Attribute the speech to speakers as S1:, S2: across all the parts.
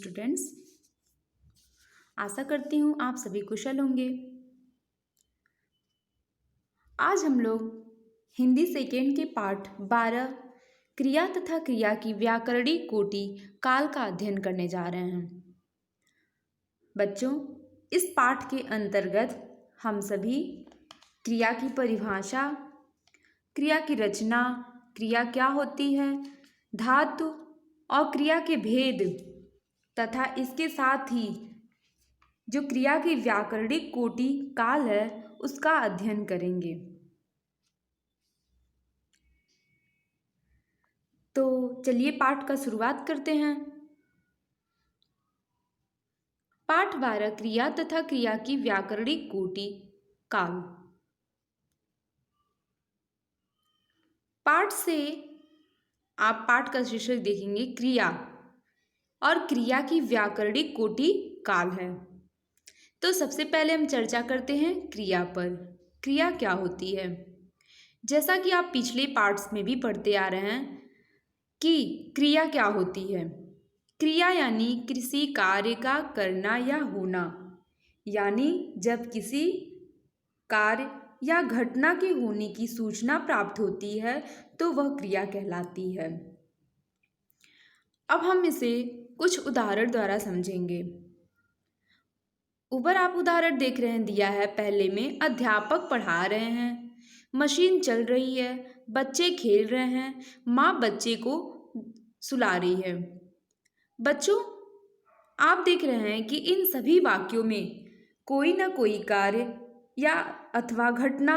S1: Students, आशा करती हूँ आप सभी कुशल होंगे। आज हम लोग हिंदी सेकेंड के पाठ 12 क्रिया तथा क्रिया की व्याकरणिक कोटि काल का अध्ययन करने जा रहे हैं। बच्चों, इस पाठ के अंतर्गत हम सभी क्रिया की परिभाषा, क्रिया की रचना, क्रिया क्या होती है, धातु और क्रिया के भेद तथा इसके साथ ही जो क्रिया की व्याकरणिक कोटि काल है उसका अध्ययन करेंगे। तो चलिए पाठ का शुरुआत करते हैं। पाठ 12 क्रिया तथा क्रिया की व्याकरणिक कोटि काल। पाठ से आप पाठ का शीर्षक देखेंगे क्रिया और क्रिया की व्याकरणिक कोटि काल है। तो सबसे पहले हम चर्चा करते हैं क्रिया पर। क्रिया क्या होती है? जैसा कि आप पिछले पार्ट्स में भी पढ़ते आ रहे हैं कि क्रिया क्या होती है। क्रिया यानी किसी कार्य का करना या होना, यानी जब किसी कार्य या घटना के होने की सूचना प्राप्त होती है तो वह क्रिया कहलाती है। अब हम इसे कुछ उदाहरण द्वारा समझेंगे। ऊपर आप उदाहरण देख रहे हैं, दिया है पहले में, अध्यापक पढ़ा रहे हैं, मशीन चल रही है, बच्चे खेल रहे हैं, माँ बच्चे को सुला रही है। बच्चों, आप देख रहे हैं कि इन सभी वाक्यों में कोई ना कोई कार्य या अथवा घटना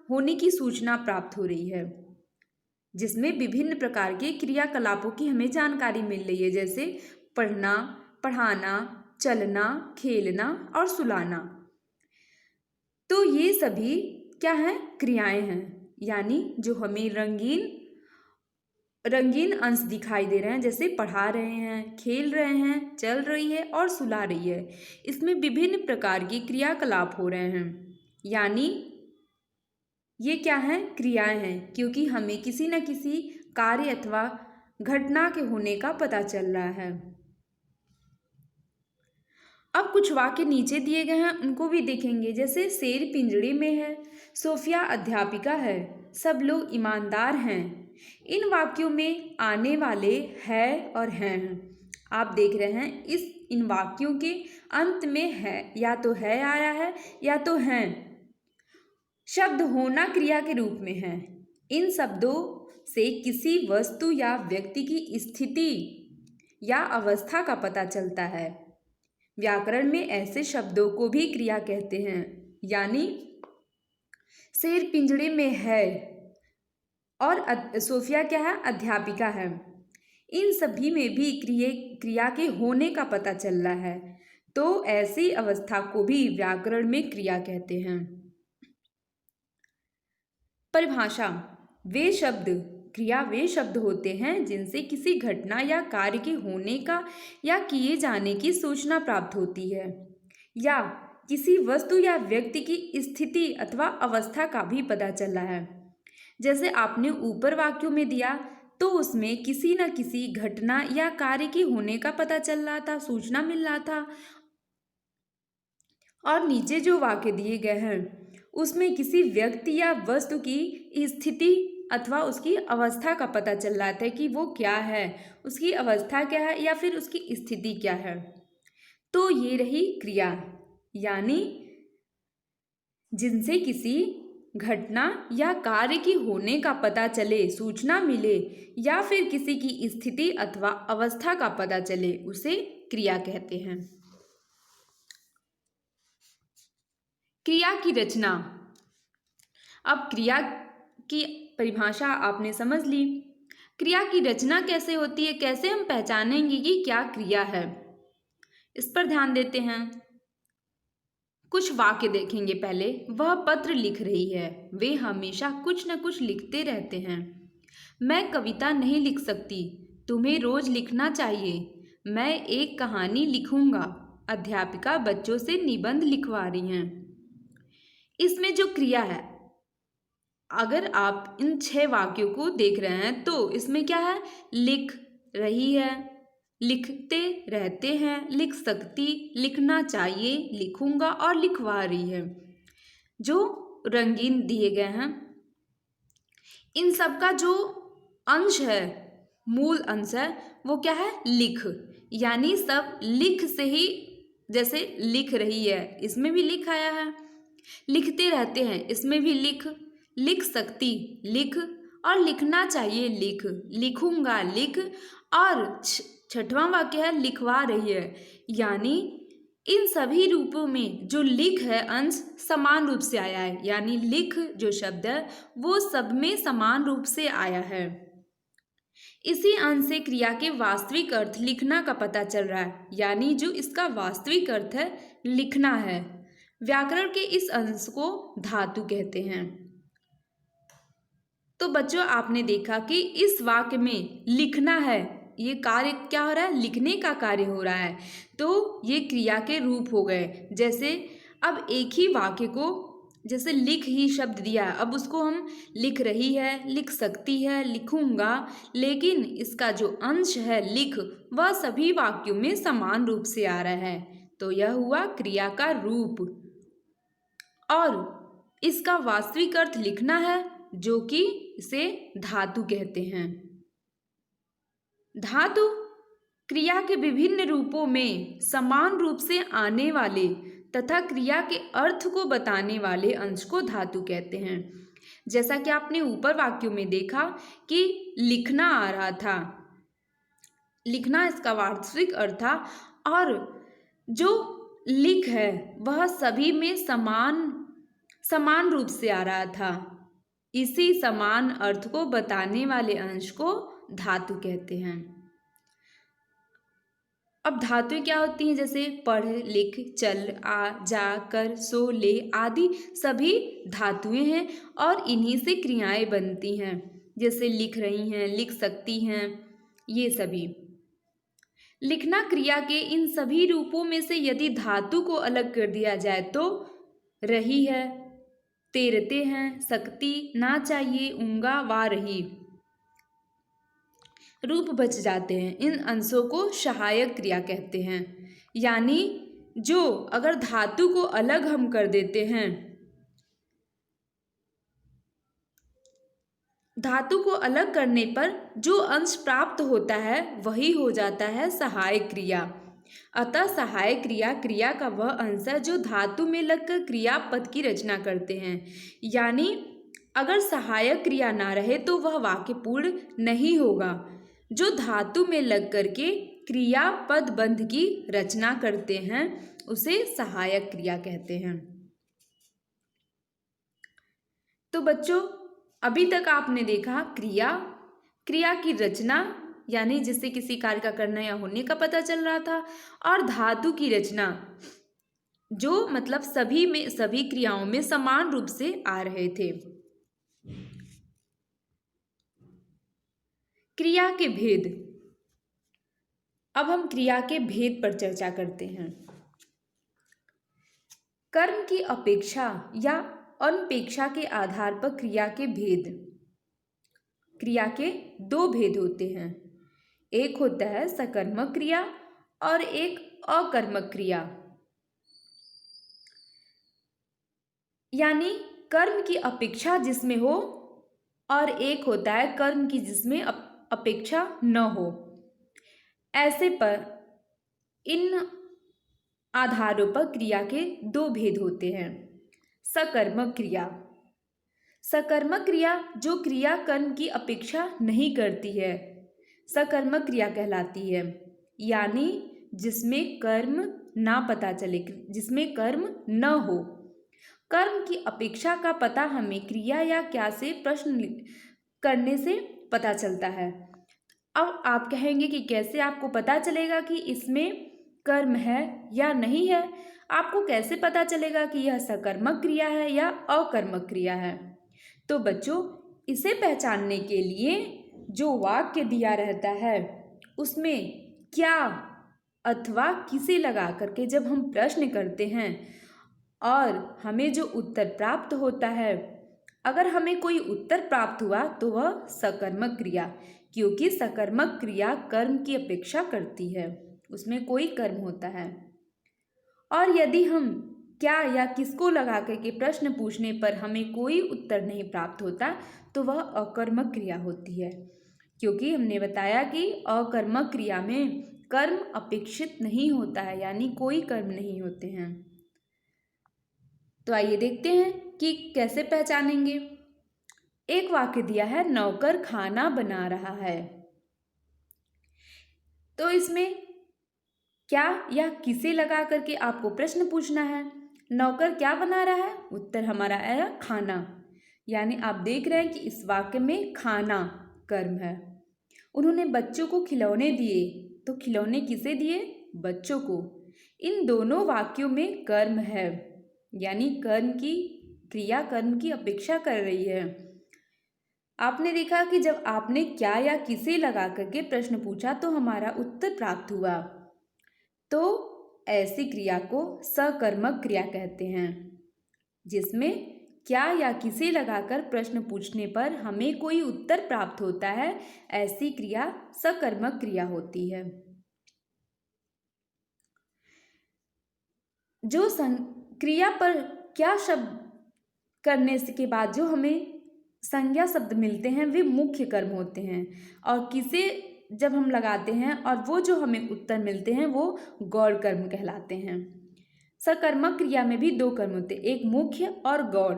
S1: होने की सूचना प्राप्त हो रही है, जिसमें विभिन्न प्रकार के क्रियाकलापों की हमें जानकारी मिल रही है, जैसे पढ़ना, पढ़ाना, चलना, खेलना और सुलाना। तो ये सभी क्या हैं? क्रियाएं हैं, यानी जो हमें रंगीन अंश दिखाई दे रहे हैं, जैसे पढ़ा रहे हैं, खेल रहे हैं, चल रही है और सुला रही है। इसमें विभिन्न प्रकार के क्रियाकलाप हो रहे हैं, यानी ये क्या हैं? क्रियाएं हैं, क्योंकि हमें किसी न किसी कार्य अथवा घटना के होने का पता चल रहा है। अब कुछ वाक्य नीचे दिए गए हैं, उनको भी देखेंगे। जैसे शेर पिंजड़े में है, सोफिया अध्यापिका है, सब लोग ईमानदार हैं। इन वाक्यों में आने वाले है और हैं आप देख रहे हैं। इन वाक्यों के अंत में है, या तो है आया है या तो हैं। शब्द होना क्रिया के रूप में है। इन शब्दों से किसी वस्तु या व्यक्ति की स्थिति या अवस्था का पता चलता है। व्याकरण में ऐसे शब्दों को भी क्रिया कहते हैं, यानी शेर पिंजड़े में है और सोफिया क्या है? अध्यापिका है। इन सभी में भी क्रिया के होने का पता चल रहा है, तो ऐसी अवस्था को भी व्याकरण में क्रिया कहते हैं। परिभाषा। क्रिया वे शब्द होते हैं जिनसे किसी घटना या कार्य के होने का या किए जाने की सूचना प्राप्त होती है, या किसी वस्तु या व्यक्ति की स्थिति अथवा अवस्था का भी पता चला है। जैसे आपने ऊपर वाक्यों में दिया, तो उसमें किसी न किसी घटना या कार्य के होने का पता चल रहा था, सूचना मिल रहा था। और नीचे जो वाक्य दिए गए हैं उसमें किसी व्यक्ति या वस्तु की स्थिति अथवा उसकी अवस्था का पता चल रहा था कि वो क्या है, उसकी अवस्था क्या है या फिर उसकी स्थिति क्या है। तो ये रही क्रिया, यानी जिनसे किसी घटना या कार्य की होने का पता चले, सूचना मिले, या फिर किसी की स्थिति अथवा अवस्था का पता चले, उसे क्रिया कहते हैं। क्रिया की रचना। अब क्रिया की परिभाषा आपने समझ ली। क्रिया की रचना कैसे होती है, कैसे हम पहचानेंगे कि क्या क्रिया है, इस पर ध्यान देते हैं। कुछ वाक्य देखेंगे पहले। वह पत्र लिख रही है, वे हमेशा कुछ न कुछ लिखते रहते हैं। मैं कविता नहीं लिख सकती, तुम्हें रोज लिखना चाहिए। मैं एक कहानी लिखूंगा, अध्यापिका बच्चों से निबंध लिखवा रही हैं। इसमें जो क्रिया है, अगर आप इन 6 वाक्यों को देख रहे हैं तो इसमें क्या है? लिख रही है, लिखते रहते हैं, लिख सकती, लिखना चाहिए, लिखूंगा और लिखवा रही है। जो रंगीन दिए गए हैं, इन सब का जो अंश है, मूल अंश है, वो क्या है? लिख। यानी सब लिख से ही, जैसे लिख रही है इसमें भी लिख आया है, लिखते रहते हैं इसमें भी लिख, लिख सकती लिख, और लिखना चाहिए लिख, लिखूंगा लिख, और छठवां वाक्य है लिखवा रही है। यानी इन सभी रूपों में जो लिख है अंश समान रूप से आया है, यानी लिख जो शब्द है वो सब में समान रूप से आया है। इसी अंश से क्रिया के वास्तविक अर्थ लिखना का पता चल रहा है, यानी जो इसका वास्तविक अर्थ है लिखना है। व्याकरण के इस अंश को धातु कहते हैं। तो बच्चों आपने देखा कि इस वाक्य में लिखना है, ये कार्य क्या हो रहा है? लिखने का कार्य हो रहा है। तो ये क्रिया के रूप हो गए। जैसे अब एक ही वाक्य को, जैसे लिख ही शब्द दिया है, अब उसको हम लिख रही है, लिख सकती है, लिखूंगा, लेकिन इसका जो अंश है लिख, वह सभी वाक्यों में समान रूप से आ रहा है। तो यह हुआ क्रिया का रूप, और इसका वास्तविक अर्थ लिखना है, जो कि इसे धातु कहते हैं। धातु क्रिया के विभिन्न रूपों में समान रूप से आने वाले तथा क्रिया के अर्थ को बताने वाले अंश को धातु कहते हैं। जैसा कि आपने ऊपर वाक्यों में देखा कि लिखना आ रहा था, लिखना इसका वास्तविक अर्थ था, और जो लिख है वह सभी में समान रूप से आ रहा था। इसी समान अर्थ को बताने वाले अंश को धातु कहते हैं। अब धातुएं क्या होती हैं? जैसे पढ़, लिख, चल, आ, जा, कर, सो, ले आदि सभी धातुएं हैं, और इन्हीं से क्रियाएं बनती हैं। जैसे लिख रही हैं, लिख सकती हैं, ये सभी। लिखना क्रिया के इन सभी रूपों में से यदि धातु को अलग कर दिया जाए तो रही है, तैरते हैं, सकती, ना चाहिए, ऊँगा, वा रही रूप बच जाते हैं। इन अंशों को सहायक क्रिया कहते हैं। यानी जो अगर धातु को अलग हम कर देते हैं, धातु को अलग करने पर जो अंश प्राप्त होता है वही हो जाता है सहायक क्रिया। अतः सहायक क्रिया क्रिया का वह अंश है जो धातु में लगकर क्रियापद की रचना करते हैं। यानी अगर सहायक क्रिया ना रहे तो वह वाक्य पूर्ण नहीं होगा। जो धातु में लग करके क्रियापद बंध की रचना करते हैं उसे सहायक क्रिया कहते हैं। तो बच्चों अभी तक आपने देखा क्रिया की रचना, यानी जिससे किसी कार्य का करना या होने का पता चल रहा था, और धातु की रचना जो मतलब सभी क्रियाओं में समान रूप से आ रहे थे। क्रिया के भेद। अब हम क्रिया के भेद पर चर्चा करते हैं। कर्म की अपेक्षा या अनपेक्षा के आधार पर क्रिया के भेद। क्रिया के दो भेद होते हैं, एक होता है सकर्मक क्रिया और एक अकर्मक क्रिया। यानी कर्म की अपेक्षा जिसमें हो, और एक होता है कर्म की जिसमें अपेक्षा न हो। ऐसे पर इन आधारों पर क्रिया के दो भेद होते हैं। सकर्मक क्रिया। सकर्मक क्रिया जो क्रिया कर्म की अपेक्षा नहीं करती है, सकर्मक क्रिया कहलाती है। यानी जिसमें कर्म ना पता चले, जिसमें कर्म न हो। कर्म की अपेक्षा का पता हमें क्रिया या क्या से प्रश्न करने से पता चलता है। अब आप कहेंगे कि कैसे आपको पता चलेगा कि इसमें कर्म है या नहीं है? आपको कैसे पता चलेगा कि यह सकर्मक क्रिया है या अकर्मक क्रिया है? तो बच्चों इसे पहचानने के लिए जो वाक्य दिया रहता है उसमें क्या अथवा किसे लगा करके जब हम प्रश्न करते हैं और हमें जो उत्तर प्राप्त होता है, अगर हमें कोई उत्तर प्राप्त हुआ तो वह सकर्मक क्रिया क्योंकि सकर्मक क्रिया कर्म की अपेक्षा करती है, उसमें कोई कर्म होता है। और यदि हम क्या या किसको लगा करके प्रश्न पूछने पर हमें कोई उत्तर नहीं प्राप्त होता तो वह अकर्मक क्रिया होती है, क्योंकि हमने बताया कि अकर्मक क्रिया में कर्म अपेक्षित नहीं होता है, यानी कोई कर्म नहीं होते हैं। तो आइए देखते हैं कि कैसे पहचानेंगे। एक वाक्य दिया है, नौकर खाना बना रहा है। तो इसमें क्या या किसे लगा करके आपको प्रश्न पूछना है। नौकर क्या बना रहा है? उत्तर हमारा आया खाना, यानी आप देख रहे हैं कि इस वाक्य में खाना कर्म है। उन्होंने बच्चों को खिलौने दिए, तो खिलौने किसे दिए? बच्चों को। इन दोनों वाक्यों में कर्म है, यानी कर्म की क्रिया कर्म की अपेक्षा कर रही है। आपने देखा कि जब आपने क्या या किसे लगा करके प्रश्न पूछा तो हमारा उत्तर प्राप्त हुआ, तो ऐसी क्रिया को सकर्मक क्रिया कहते हैं, जिसमें क्या या किसे लगाकर प्रश्न पूछने पर हमें कोई उत्तर प्राप्त होता है, ऐसी क्रिया सकर्मक क्रिया होती है। जो क्रिया पर क्या शब्द करने के बाद जो हमें संज्ञा शब्द मिलते हैं वे मुख्य कर्म होते हैं, और किसे जब हम लगाते हैं और वो जो हमें उत्तर मिलते हैं वो गौड़ कर्म कहलाते हैं। सकर्मक क्रिया में भी दो कर्म होते हैं, एक मुख्य और गौड़।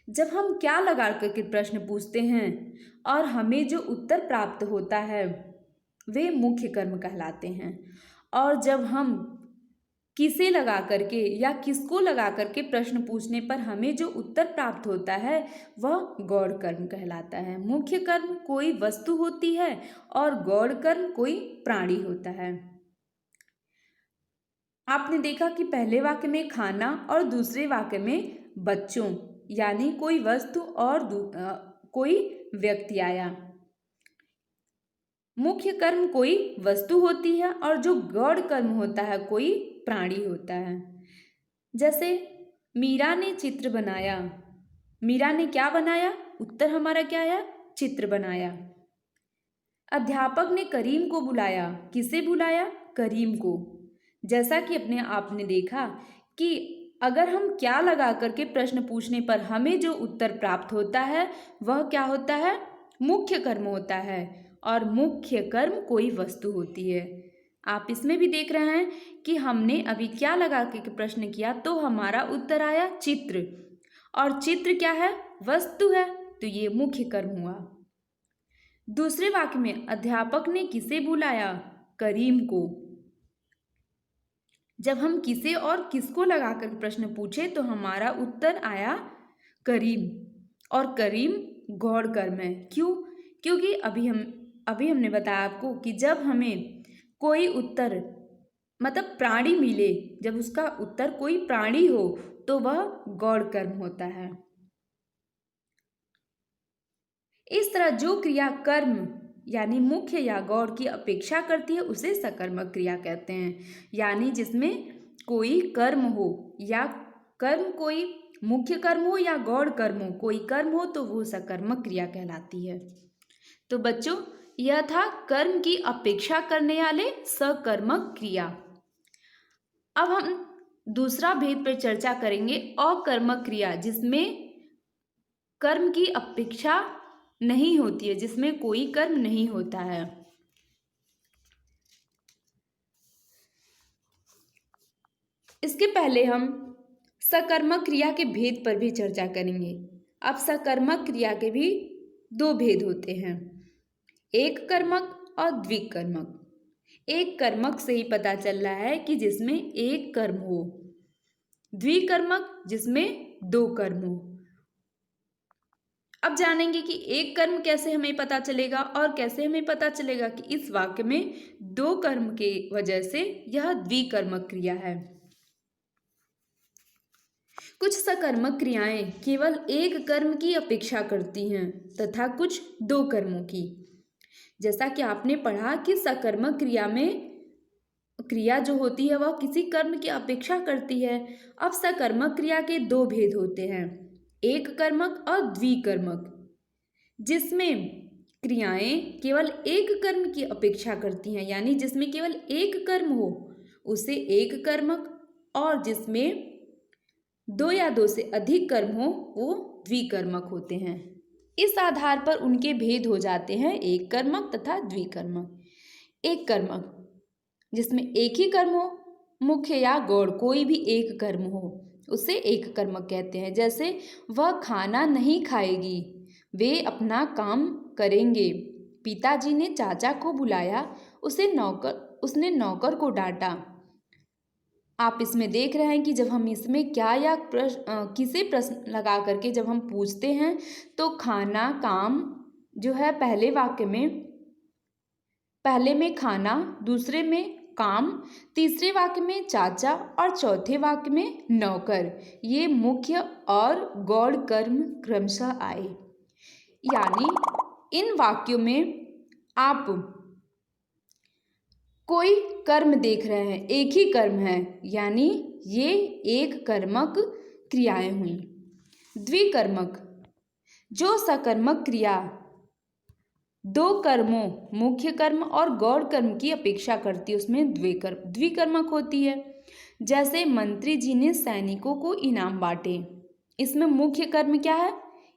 S1: जब हम क्या लगा करके प्रश्न पूछते हैं और हमें जो उत्तर प्राप्त होता है वे मुख्य कर्म कहलाते हैं, और जब हम किसे लगा करके या किसको लगा करके प्रश्न पूछने पर हमें जो उत्तर प्राप्त होता है वह गौड़ कर्म कहलाता है। मुख्य कर्म कोई वस्तु होती है और गौड़ कर्म कोई प्राणी होता है। आपने देखा कि पहले वाक्य में खाना और दूसरे वाक्य में बच्चों, यानी कोई वस्तु और कोई व्यक्ति आया। मुख्य कर्म कोई वस्तु होती है और जो गौड़ कर्म होता है कोई प्राणी होता है। जैसे मीरा ने चित्र बनाया। मीरा ने क्या बनाया? उत्तर हमारा क्या आया? चित्र बनाया। अध्यापक ने करीम को बुलाया। किसे बुलाया? करीम को। जैसा कि अपने आपने देखा कि अगर हम क्या लगा करके प्रश्न पूछने पर हमें जो उत्तर प्राप्त होता है वह क्या होता है? मुख्य कर्म होता है, और मुख्य कर्म कोई वस्तु होती है। आप इसमें भी देख रहे हैं कि हमने अभी क्या लगा के प्रश्न किया तो हमारा उत्तर आया चित्र, और चित्र क्या है? वस्तु है, तो ये मुख्य कर्म हुआ। दूसरे वाक्य में अध्यापक ने किसे बुलाया? करीम को। जब हम किसे और किसको लगाकर प्रश्न पूछे तो हमारा उत्तर आया करीम, और करीम गौड़ कर्म है। क्यों? क्योंकि अभी हमने बताया आपको कि जब हमें कोई उत्तर मतलब प्राणी मिले, जब उसका उत्तर कोई प्राणी हो तो वह गौड़ कर्म होता है। इस तरह जो क्रिया कर्म यानी मुख्य या गौड़ की अपेक्षा करती है उसे सकर्मक क्रिया कहते हैं, यानी जिसमें कोई कर्म हो, या कर्म कोई मुख्य कर्म हो या गौड़ कर्म हो, कोई कर्म हो तो वो सकर्मक क्रिया कहलाती है। तो बच्चों, यह था कर्म की अपेक्षा करने वाले सकर्मक क्रिया। अब हम दूसरा भेद पर चर्चा करेंगे, अकर्मक क्रिया, जिसमें कर्म की अपेक्षा नहीं होती है, जिसमें कोई कर्म नहीं होता है। इसके पहले हम सकर्मक क्रिया के भेद पर भी चर्चा करेंगे। अब सकर्मक क्रिया के भी दो भेद होते हैं, एक कर्मक और द्विकर्मक। एक कर्मक से ही पता चल रहा है कि जिसमें एक कर्म हो, द्विकर्मक जिसमें दो कर्म हो। अब जानेंगे कि एक कर्म कैसे हमें पता चलेगा और कैसे हमें पता चलेगा कि इस वाक्य में दो कर्म के वजह से यह द्विकर्मक क्रिया है। कुछ सकर्मक क्रियाएं केवल एक कर्म की अपेक्षा करती हैं तथा कुछ दो कर्मों की। जैसा कि आपने पढ़ा कि सकर्मक क्रिया में क्रिया जो होती है वह किसी कर्म की अपेक्षा करती है। अब सकर्मक क्रिया के दो भेद होते हैं, एक कर्मक और द्विकर्मक, जिसमें क्रियाएं केवल एक कर्म की अपेक्षा करती हैं, यानी जिसमें केवल एक कर्म हो उसे एक कर्मक, और जिसमें दो या दो से अधिक कर्म हो वो द्विकर्मक होते हैं। इस आधार पर उनके भेद हो जाते हैं एक कर्मक तथा द्विकर्मक। एक कर्मक जिसमें एक ही कर्म हो, मुख्य या गौड़ कोई भी एक कर्म हो, उसे एक कर्मक कहते हैं। जैसे वह खाना नहीं खाएगी, वे अपना काम करेंगे। पिताजी ने चाचा को बुलाया, उसने नौकर को डांटा। आप इसमें देख रहे हैं कि जब हम इसमें क्या या किसे प्रश्न लगा करके जब हम पूछते हैं तो खाना काम जो है पहले में खाना, दूसरे में काम, तीसरे वाक्य में चाचा और चौथे वाक्य में नौकर, ये मुख्य और गौड़ कर्म क्रमशः आए। यानी इन वाक्यों में आप कोई कर्म देख रहे हैं, एक ही कर्म है, यानी ये एक कर्मक क्रियाएं हुई। द्विकर्मक जो सकर्मक क्रिया दो कर्मों, मुख्य कर्म और गौड़ कर्म की अपेक्षा करती है, उसमें द्विकर्मक होती है। जैसे मंत्री जी ने सैनिकों को इनाम बांटे, इसमें मुख्य कर्म क्या है?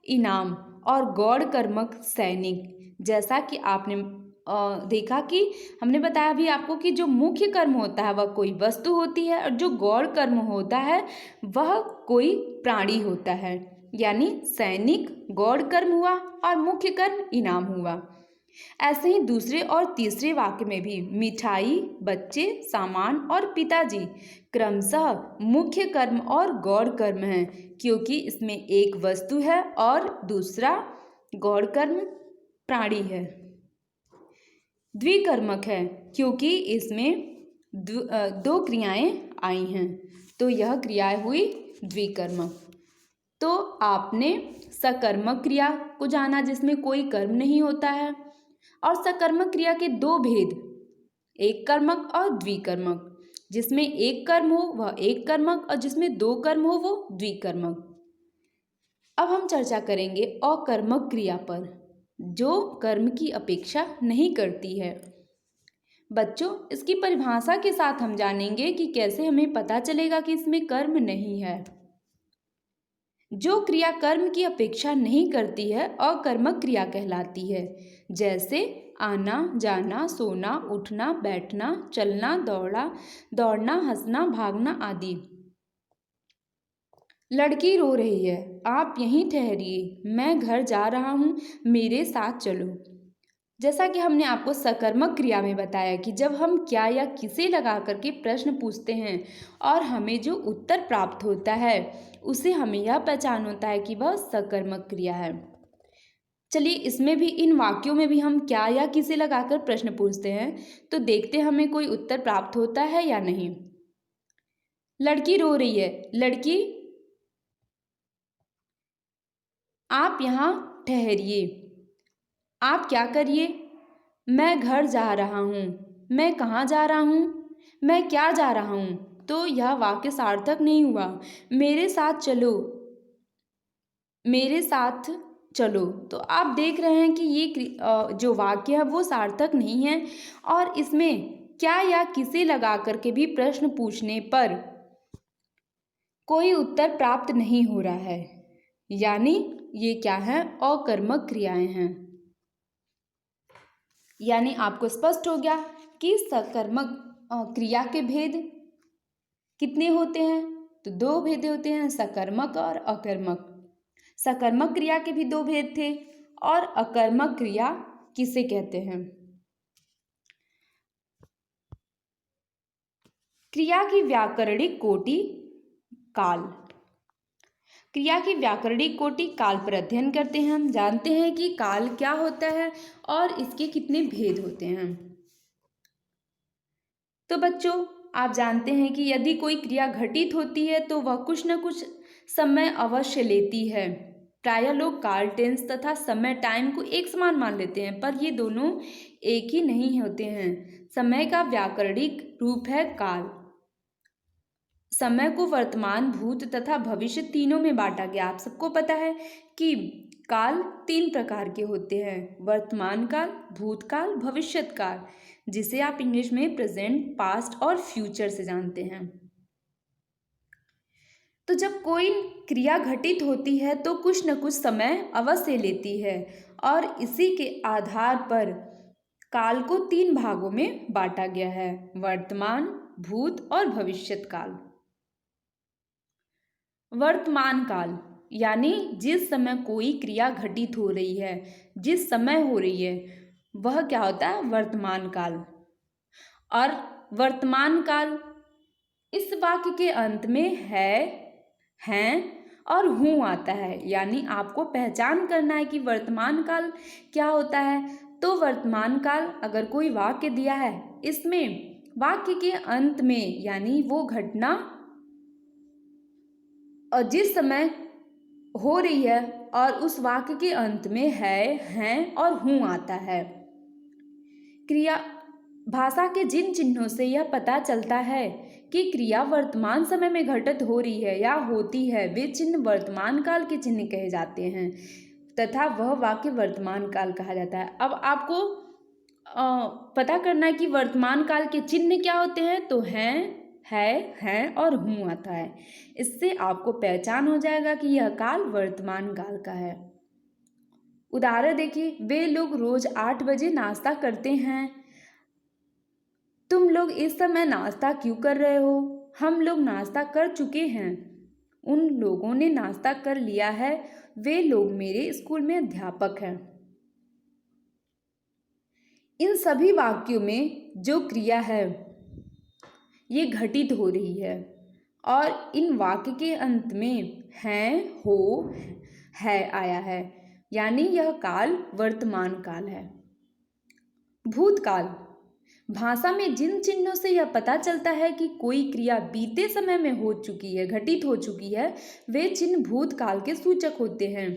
S1: इनाम, और गौड़ कर्मक सैनिक। जैसा कि आपने देखा कि हमने बताया भी आपको कि जो मुख्य कर्म होता है वह कोई वस्तु होती है और जो गौड़ कर्म होता है वह कोई प्राणी होता है। यानी सैनिक गौड़ कर्म हुआ और मुख्य कर्म इनाम हुआ। ऐसे ही दूसरे और तीसरे वाक्य में भी मिठाई, बच्चे, सामान और पिताजी क्रमशः मुख्य कर्म और गौड़ कर्म है, क्योंकि इसमें एक वस्तु है और दूसरा गौड़ कर्म प्राणी है। द्विकर्मक है क्योंकि इसमें दो क्रियाएं आई हैं, तो यह क्रियाएं हुई द्विकर्मक। तो आपने सकर्मक क्रिया को जाना जिसमें कोई कर्म नहीं होता है, और सकर्मक क्रिया के दो भेद, एक कर्मक और द्विकर्मक। जिसमें एक कर्म हो वह एक कर्मक और जिसमें दो कर्म हो वो द्विकर्मक। अब हम चर्चा करेंगे अकर्मक क्रिया पर, जो कर्म की अपेक्षा नहीं करती है। बच्चों, इसकी परिभाषा के साथ हम जानेंगे कि कैसे हमें पता चलेगा कि इसमें कर्म नहीं है। जो क्रिया कर्म की अपेक्षा नहीं करती है अकर्मक क्रिया कहलाती है। जैसे आना, जाना, सोना, उठना, बैठना, चलना, दौड़ना, हंसना, भागना आदि। लड़की रो रही है, आप यहीं ठहरिए, मैं घर जा रहा हूँ, मेरे साथ चलो। जैसा कि हमने आपको सकर्मक क्रिया में बताया कि जब हम क्या या किसे लगा करके प्रश्न पूछते हैं और हमें जो उत्तर प्राप्त होता है उसे हमें यह पहचान होता है कि वह सकर्मक क्रिया है। चलिए, इसमें भी इन वाक्यों में भी हम क्या या किसे लगाकर प्रश्न पूछते हैं तो देखते हैं हमें कोई उत्तर प्राप्त होता है या नहीं। लड़की रो रही है, लड़की आप यहाँ ठहरिए, आप क्या करिए, मैं घर जा रहा हूँ, मैं कहाँ जा रहा हूँ, मैं क्या जा रहा हूँ, तो यह वाक्य सार्थक नहीं हुआ। मेरे साथ चलो, मेरे साथ चलो, तो आप देख रहे हैं कि ये जो वाक्य है वो सार्थक नहीं है और इसमें क्या या किसे लगा करके भी प्रश्न पूछने पर कोई उत्तर प्राप्त नहीं हो रहा है, यानी ये क्या है? अकर्मक क्रियाएं हैं। यानी आपको स्पष्ट हो गया कि सकर्मक क्रिया के भेद कितने होते हैं? तो दो भेद होते हैं, सकर्मक और अकर्मक। सकर्मक क्रिया के भी दो भेद थे और अकर्मक क्रिया किसे कहते हैं? क्रिया की व्याकरणिक कोटि काल। क्रिया की व्याकरणिक कोटि काल पर अध्ययन करते हैं। हम जानते हैं कि काल क्या होता है और इसके कितने भेद होते हैं। तो बच्चों, आप जानते हैं कि यदि कोई क्रिया घटित होती है तो वह कुछ न कुछ समय अवश्य लेती है। प्रायः लोग काल टेंस तथा समय टाइम को एक समान मान लेते हैं, पर ये दोनों एक ही नहीं होते हैं। समय का व्याकरणिक रूप है काल। समय को वर्तमान, भूत तथा भविष्य तीनों में बांटा गया। आप सबको पता है कि काल 3 प्रकार के होते हैं, वर्तमान काल, भूतकाल, भविष्यत काल, जिसे आप इंग्लिश में प्रेजेंट, पास्ट और फ्यूचर से जानते हैं। तो जब कोई क्रिया घटित होती है तो कुछ न कुछ समय अवश्य लेती है और इसी के आधार पर काल को 3 भागों में बांटा गया है, वर्तमान, भूत और भविष्यत काल। वर्तमान काल यानी जिस समय कोई क्रिया घटित हो रही है, जिस समय हो रही है, वह क्या होता है, वर्तमान काल। और वर्तमान काल इस वाक्य के अंत में है, हैं और हूँ आता है, यानी आपको पहचान करना है कि वर्तमान काल क्या होता है। तो वर्तमान काल अगर कोई वाक्य दिया है, इसमें वाक्य के अंत में यानी वो घटना और जिस समय हो रही है और उस वाक्य के अंत में है, हैं और हूँ आता है। क्रिया भाषा के जिन चिन्हों से यह पता चलता है कि क्रिया वर्तमान समय में घटित हो रही है या होती है, वे चिन्ह वर्तमान काल के चिन्ह कहे जाते हैं तथा वह वाक्य वर्तमान काल कहा जाता है। अब आपको पता करना है कि वर्तमान काल के चिन्ह क्या होते हैं, तो हैं और हूँ आता है। इससे आपको पहचान हो जाएगा कि यह काल वर्तमान काल का है। उदाहरण देखिए, वे लोग रोज 8 बजे नाश्ता करते हैं। तुम लोग इस समय नाश्ता क्यों कर रहे हो? हम लोग नाश्ता कर चुके हैं। उन लोगों ने नाश्ता कर लिया है। वे लोग मेरे स्कूल में अध्यापक हैं। इन सभी वाक्यों में जो क्रिया है ये घटित हो रही है और इन वाक्य के अंत में हैं, हो, है आया है, यानी यह काल वर्तमान काल है। भूतकाल भाषा में जिन चिन्हों से यह पता चलता है कि कोई क्रिया बीते समय में हो चुकी है, घटित हो चुकी है, वे चिन्ह भूतकाल के सूचक होते हैं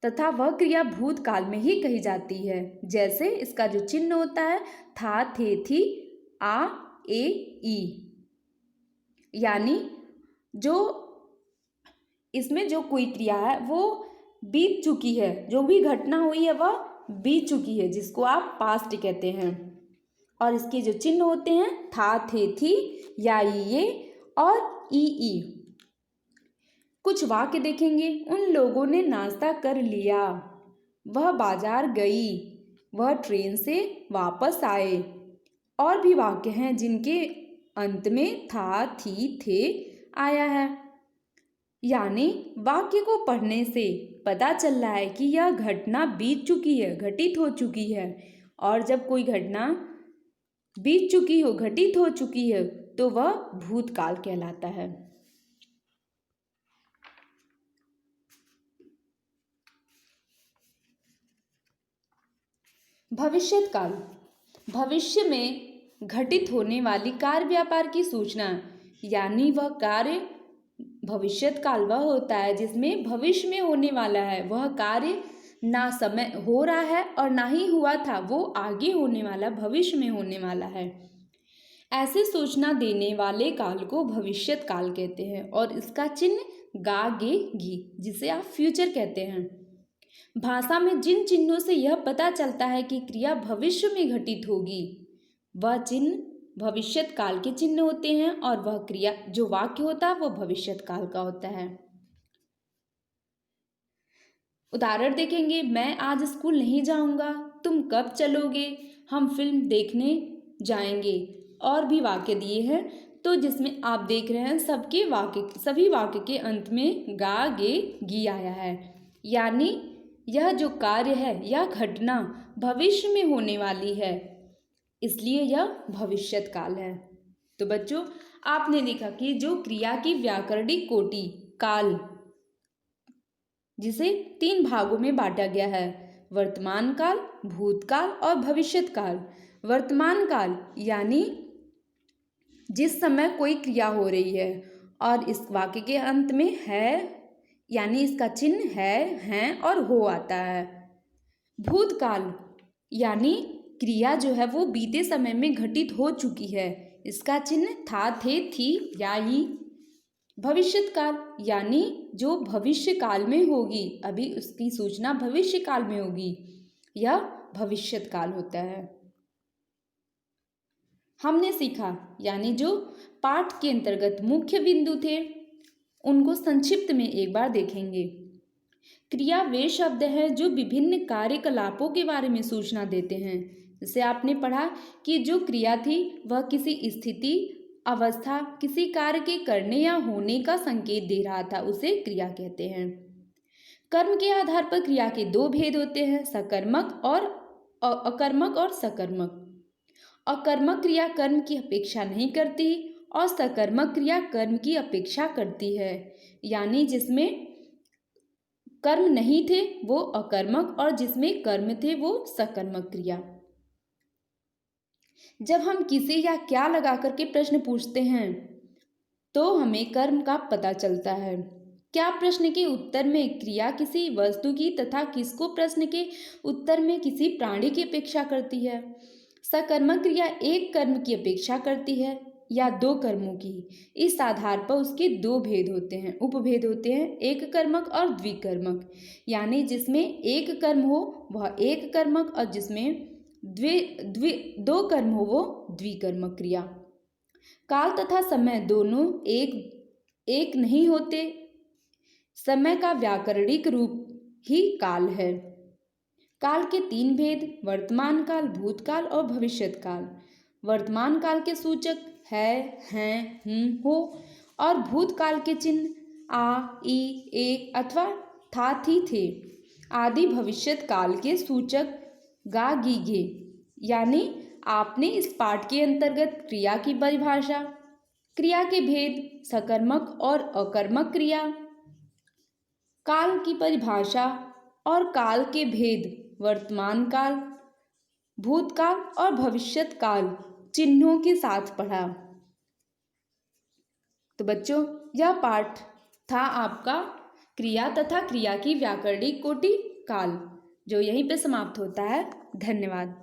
S1: तथा वह क्रिया भूतकाल में ही कही जाती है। जैसे इसका जो चिन्ह होता है था, थे, थी, आ, ए, ई, यानी जो इसमें जो कोई क्रिया है वो बीत चुकी है, जो भी घटना हुई है वह बीत चुकी है, जिसको आप पास्ट कहते हैं। और इसके जो चिन्ह होते हैं था, थे, थी, या, ये और ई। कुछ वाक्य देखेंगे, उन लोगों ने नाश्ता कर लिया, वह बाजार गई, वह ट्रेन से वापस आए। और भी वाक्य हैं जिनके अंत में था, थी, थे आया है, यानी वाक्य को पढ़ने से पता चल रहा है कि यह घटना बीत चुकी है, घटित हो चुकी है। और जब कोई घटना बीत चुकी हो, घटित हो चुकी है, तो वह भूतकाल कहलाता है। भविष्यत काल भविष्य में घटित होने वाली कार्य व्यापार की सूचना, यानी वह कार्य भविष्यत काल वह होता है जिसमें भविष्य में होने वाला है, वह कार्य ना समय हो रहा है और ना ही हुआ था, वो आगे होने वाला, भविष्य में होने वाला है। ऐसे सूचना देने वाले काल को भविष्यत काल कहते हैं और इसका चिन्ह गा, गे, गी, जिसे आप फ्यूचर कहते हैं। भाषा में जिन चिन्हों से यह पता चलता है कि क्रिया भविष्य में घटित होगी, वह चिन्ह भविष्यत काल के चिन्ह होते हैं और वह क्रिया जो वाक्य होता है वह भविष्यत काल का होता है। उदाहरण देखेंगे, मैं आज स्कूल नहीं जाऊंगा, तुम कब चलोगे, हम फिल्म देखने जाएंगे। और भी वाक्य दिए हैं, तो जिसमें आप देख रहे हैं सभी वाक्य के अंत में गा, गे, गी आया है, यानी यह जो कार्य है, यह घटना भविष्य में होने वाली है, इसलिए यह भविष्यत काल है। तो बच्चों, आपने देखा कि जो क्रिया की व्याकरणिक कोटि काल, जिसे 3 भागों में बांटा गया है, वर्तमान काल, भूतकाल और भविष्यत काल। वर्तमान काल यानी जिस समय कोई क्रिया हो रही है और इस वाक्य के अंत में है, यानी इसका चिन्ह है, हैं और हो आता है। भूतकाल यानी क्रिया जो है वो बीते समय में घटित हो चुकी है, इसका चिन्ह था, थे, थी, या, ई। भविष्यत काल यानी जो भविष्य काल में होगी, अभी उसकी सूचना भविष्य काल में होगी, यह भविष्यत काल होता है। हमने सीखा यानी जो पाठ के अंतर्गत मुख्य बिंदु थे उनको संक्षिप्त में एक बार देखेंगे। क्रिया वे शब्द हैं जो विभिन्न कार्यकलापों के बारे में सूचना देते हैं। जैसे आपने पढ़ा कि जो क्रिया थी वह किसी स्थिति, अवस्था, किसी कार्य के करने या होने का संकेत दे रहा था, उसे क्रिया कहते हैं। कर्म के आधार पर क्रिया के दो भेद होते हैं, सकर्मक और अकर्मक और सकर्मक। अकर्मक क्रिया कर्म की अपेक्षा नहीं करती और सकर्मक क्रिया कर्म की अपेक्षा करती है, यानी जिसमें कर्म नहीं थे वो अकर्मक और जिसमें कर्म थे वो सकर्मक क्रिया। जब हम किसी या क्या लगा करके प्रश्न पूछते हैं तो हमें कर्म का पता चलता है। क्या प्रश्न के उत्तर में क्रिया किसी वस्तु की तथा किसको प्रश्न के उत्तर में किसी प्राणी की अपेक्षा करती है। सकर्मक क्रिया एक कर्म की अपेक्षा करती है या दो कर्मों की। इस आधार पर उसके दो भेद होते हैं, उपभेद होते हैं, एक कर्मक और द्विकर्मक। यानी जिसमें एक कर्म हो वह एक कर्मक और जिसमें दो कर्म हो वो द्विकर्मक क्रिया। काल तथा समय दोनों एक नहीं होते। समय का व्याकरणिक रूप ही काल है। काल के तीन भेद, वर्तमान काल, भूतकाल और भविष्यत काल। वर्तमान काल के सूचक है, हैं, हूँ, हो और भूतकाल के चिन्ह आ, ई, ए अथवा था, थी, थे आदि भविष्यत काल के सूचक गा, गी, गे। यानी आपने इस पाठ के अंतर्गत क्रिया की परिभाषा, क्रिया के भेद, सकर्मक और अकर्मक क्रिया, काल की परिभाषा और काल के भेद, वर्तमान काल, भूतकाल और भविष्यत काल चिन्हों के साथ पढ़ा। तो बच्चों यह पाठ था आपका क्रिया तथा क्रिया की व्याकरणिक कोटि काल, जो यहीं पे समाप्त होता है। धन्यवाद।